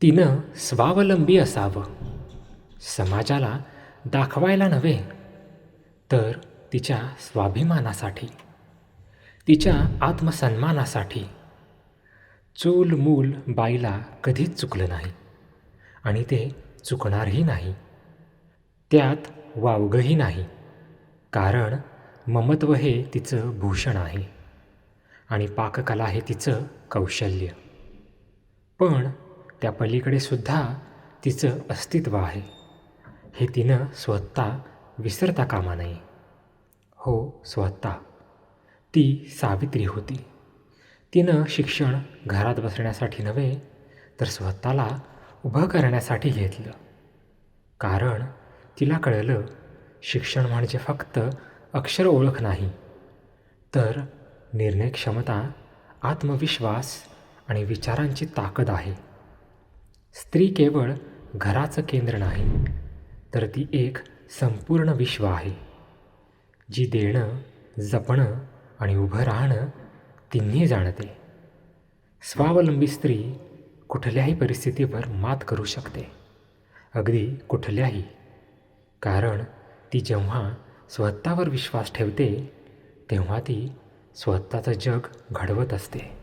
तिनं स्वावलंबी असावं, समाजाला दाखवायला नव्हे, तर तिच्या स्वाभिमानासाठी, तिच्या आत्मसन्मानासाठी. चूल मूल बाईला कधीच चुकलं नाही आणि ते चुकणारही नाही. त्यात वावगंही नाही, कारण ममत्व हे तिचं भूषण आहे आणि पाककला हे तिचं कौशल्य. पण त्या पलीकडे सुद्धा तिचं अस्तित्व आहे, हे तिनं स्वतः विसरता कामा नये. हो, स्वतः ती सावित्री होती. तिनं शिक्षण घरात बसण्यासाठी नव्हे, तर स्वतःला उभं करण्यासाठी घेतलं. कारण तिला कळलं, शिक्षण म्हणजे फक्त अक्षर ओळख नाही, तर निर्णय क्षमता, आत्मविश्वास आणि विचारांची ताकद आहे. स्त्री केवळ घराचं केंद्र नाही, तर ती एक संपूर्ण विश्व आहे, जी देणं, जपणं आणि उभं राहणं तिन्ही जाणते. स्वावलंबी स्त्री कुठल्याही परिस्थितीवर मात करू शकते, अगदी कुठल्याही. कारण ती जेव्हा स्वतःवर विश्वास ठेवते, तेव्हा ती स्वतःचं जग घडवत असते.